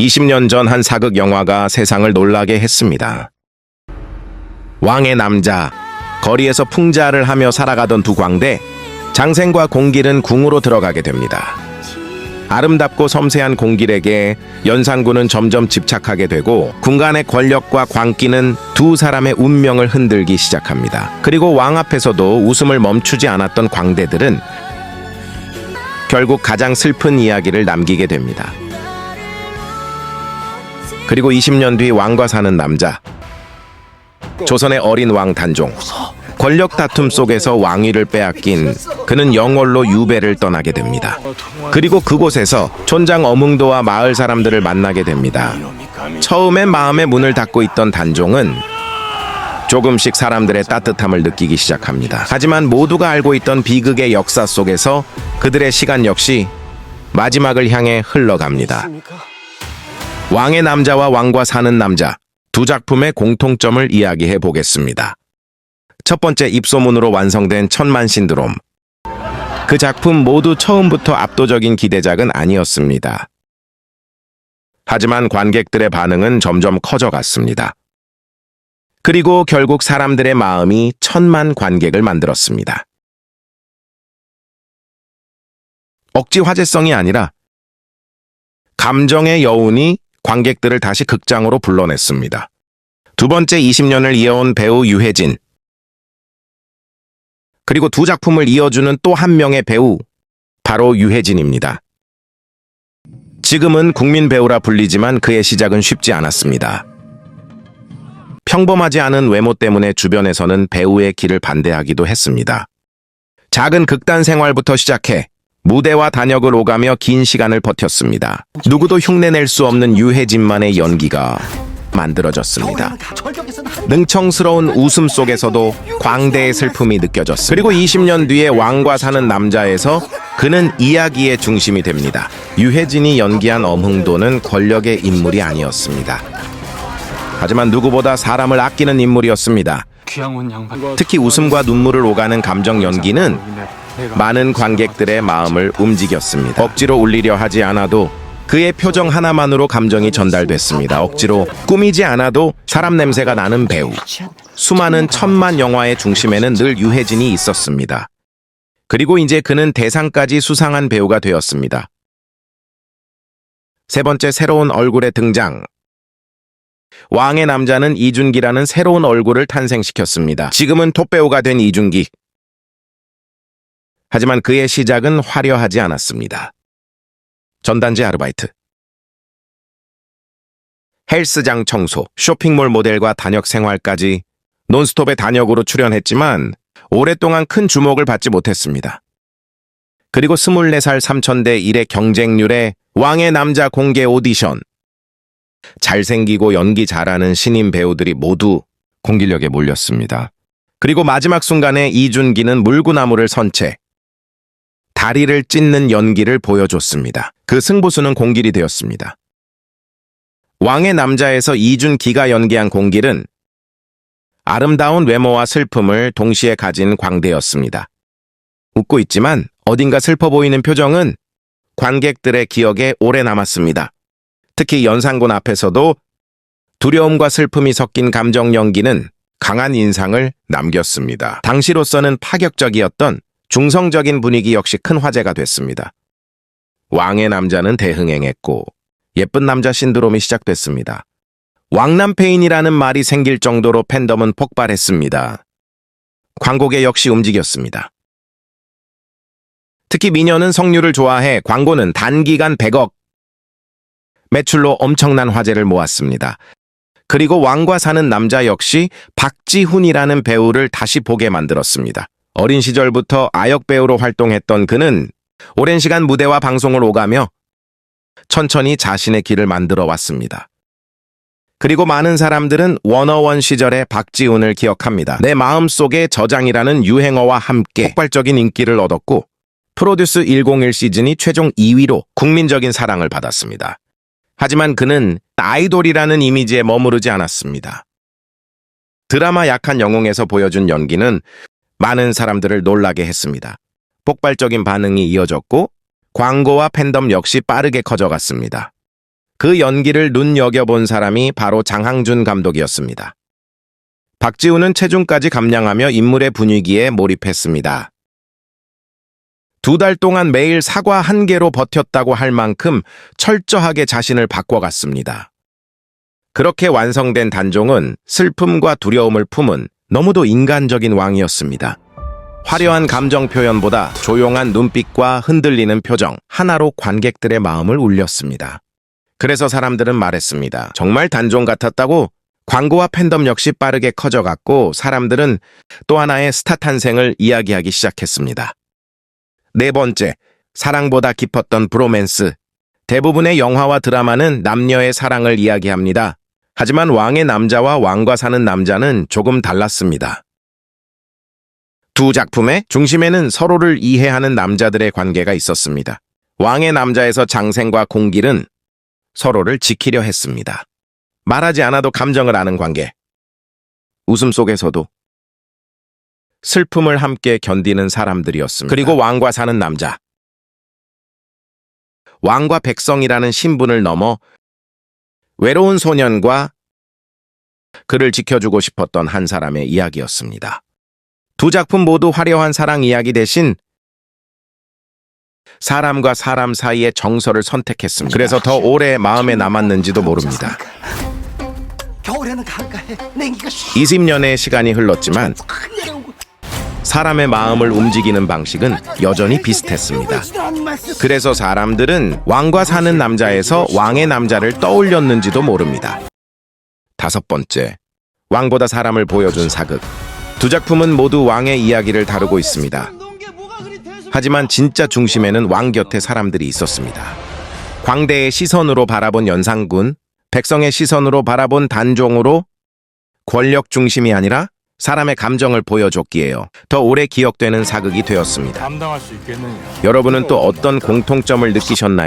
20년 전 한 사극 영화가 세상을 놀라게 했습니다. 왕의 남자, 거리에서 풍자를 하며 살아가던 두 광대, 장생과 공길은 궁으로 들어가게 됩니다. 아름답고 섬세한 공길에게 연산군은 점점 집착하게 되고 군간의 권력과 광기는 두 사람의 운명을 흔들기 시작합니다. 그리고 왕 앞에서도 웃음을 멈추지 않았던 광대들은 결국 가장 슬픈 이야기를 남기게 됩니다. 그리고 20년 뒤 왕과 사는 남자, 조선의 어린 왕 단종. 권력 다툼 속에서 왕위를 빼앗긴 그는 영월로 유배를 떠나게 됩니다. 그리고 그곳에서 촌장 어뭉도와 마을 사람들을 만나게 됩니다. 처음엔 마음의 문을 닫고 있던 단종은 조금씩 사람들의 따뜻함을 느끼기 시작합니다. 하지만 모두가 알고 있던 비극의 역사 속에서 그들의 시간 역시 마지막을 향해 흘러갑니다. 왕의 남자와 왕과 사는 남자, 두 작품의 공통점을 이야기해 보겠습니다. 첫 번째, 입소문으로 완성된 천만 신드롬. 그 작품 모두 처음부터 압도적인 기대작은 아니었습니다. 하지만 관객들의 반응은 점점 커져갔습니다. 그리고 결국 사람들의 마음이 천만 관객을 만들었습니다. 억지 화제성이 아니라 감정의 여운이 관객들을 다시 극장으로 불러냈습니다. 두 번째, 20년을 이어온 배우 유해진. 그리고 두 작품을 이어주는 또 한 명의 배우, 바로 유해진입니다. 지금은 국민 배우라 불리지만 그의 시작은 쉽지 않았습니다. 평범하지 않은 외모 때문에 주변에서는 배우의 길을 반대하기도 했습니다. 작은 극단 생활부터 시작해 무대와 단역을 오가며 긴 시간을 버텼습니다. 누구도 흉내낼 수 없는 유해진만의 연기가 만들어졌습니다. 능청스러운 웃음 속에서도 광대의 슬픔이 느껴졌습니다. 그리고 20년 뒤에 왕과 사는 남자에서 그는 이야기의 중심이 됩니다. 유해진이 연기한 엄흥도는 권력의 인물이 아니었습니다. 하지만 누구보다 사람을 아끼는 인물이었습니다. 특히 웃음과 눈물을 오가는 감정 연기는 많은 관객들의 마음을 움직였습니다. 억지로 울리려 하지 않아도 그의 표정 하나만으로 감정이 전달됐습니다. 억지로 꾸미지 않아도 사람 냄새가 나는 배우. 수많은 천만 영화의 중심에는 늘 유해진이 있었습니다. 그리고 이제 그는 대상까지 수상한 배우가 되었습니다. 세 번째, 새로운 얼굴의 등장. 왕의 남자는 이준기라는 새로운 얼굴을 탄생시켰습니다. 지금은 톱배우가 된 이준기. 하지만 그의 시작은 화려하지 않았습니다. 전단지 아르바이트, 헬스장 청소, 쇼핑몰 모델과 단역 생활까지 논스톱의 단역으로 출연했지만 오랫동안 큰 주목을 받지 못했습니다. 그리고 24살 3,000대 1의 경쟁률에 왕의 남자 공개 오디션. 잘생기고 연기 잘하는 신인 배우들이 모두 공길력에 몰렸습니다. 그리고 마지막 순간에 이준기는 물구나무를 선 채 다리를 찢는 연기를 보여줬습니다. 그 승부수는 공길이 되었습니다. 왕의 남자에서 이준기가 연기한 공길은 아름다운 외모와 슬픔을 동시에 가진 광대였습니다. 웃고 있지만 어딘가 슬퍼 보이는 표정은 관객들의 기억에 오래 남았습니다. 특히 연산군 앞에서도 두려움과 슬픔이 섞인 감정 연기는 강한 인상을 남겼습니다. 당시로서는 파격적이었던 중성적인 분위기 역시 큰 화제가 됐습니다. 왕의 남자는 대흥행했고 예쁜 남자 신드롬이 시작됐습니다. 왕남페인이라는 말이 생길 정도로 팬덤은 폭발했습니다. 광고계 역시 움직였습니다. 특히 미녀는 성류를 좋아해 광고는 단기간 100억 매출로 엄청난 화제를 모았습니다. 그리고 왕과 사는 남자 역시 박지훈이라는 배우를 다시 보게 만들었습니다. 어린 시절부터 아역 배우로 활동했던 그는 오랜 시간 무대와 방송을 오가며 천천히 자신의 길을 만들어 왔습니다. 그리고 많은 사람들은 워너원 시절의 박지훈을 기억합니다. 내 마음속의 저장이라는 유행어와 함께 폭발적인 인기를 얻었고 프로듀스 101 시즌이 최종 2위로 국민적인 사랑을 받았습니다. 하지만 그는 아이돌이라는 이미지에 머무르지 않았습니다. 드라마 약한 영웅에서 보여준 연기는 많은 사람들을 놀라게 했습니다. 폭발적인 반응이 이어졌고 광고와 팬덤 역시 빠르게 커져갔습니다. 그 연기를 눈여겨본 사람이 바로 장항준 감독이었습니다. 박지훈은 체중까지 감량하며 인물의 분위기에 몰입했습니다. 2달 동안 매일 사과 1개로 버텼다고 할 만큼 철저하게 자신을 바꿔갔습니다. 그렇게 완성된 단종은 슬픔과 두려움을 품은 너무도 인간적인 왕이었습니다. 화려한 감정 표현보다 조용한 눈빛과 흔들리는 표정 하나로 관객들의 마음을 울렸습니다. 그래서 사람들은 말했습니다. 정말 단종 같았다고. 광고와 팬덤 역시 빠르게 커져갔고 사람들은 또 하나의 스타 탄생을 이야기하기 시작했습니다. 4번째, 사랑보다 깊었던 브로맨스. 대부분의 영화와 드라마는 남녀의 사랑을 이야기합니다. 하지만 왕의 남자와 왕과 사는 남자는 조금 달랐습니다. 두 작품의 중심에는 서로를 이해하는 남자들의 관계가 있었습니다. 왕의 남자에서 장생과 공길은 서로를 지키려 했습니다. 말하지 않아도 감정을 아는 관계. 웃음 속에서도 슬픔을 함께 견디는 사람들이었습니다. 그리고 왕과 사는 남자. 왕과 백성이라는 신분을 넘어 외로운 소년과 그를 지켜주고 싶었던 한 사람의 이야기였습니다. 두 작품 모두 화려한 사랑 이야기 대신 사람과 사람 사이의 정서를 선택했습니다. 그래서 더 오래 마음에 남았는지도 모릅니다. 겨울에는 강가에 냉기가 20년의 시간이 흘렀지만 사람의 마음을 움직이는 방식은 여전히 비슷했습니다. 그래서 사람들은 왕과 사는 남자에서 왕의 남자를 떠올렸는지도 모릅니다. 5번째, 왕보다 사람을 보여준 사극. 두 작품은 모두 왕의 이야기를 다루고 있습니다. 하지만 진짜 중심에는 왕 곁에 사람들이 있었습니다. 광대의 시선으로 바라본 연산군, 백성의 시선으로 바라본 단종으로 권력 중심이 아니라 사람의 감정을 보여줬기에요. 더 오래 기억되는 사극이 되었습니다. 감당할 수 있겠느냐? 여러분은 또 어떤 공통점을 느끼셨나요?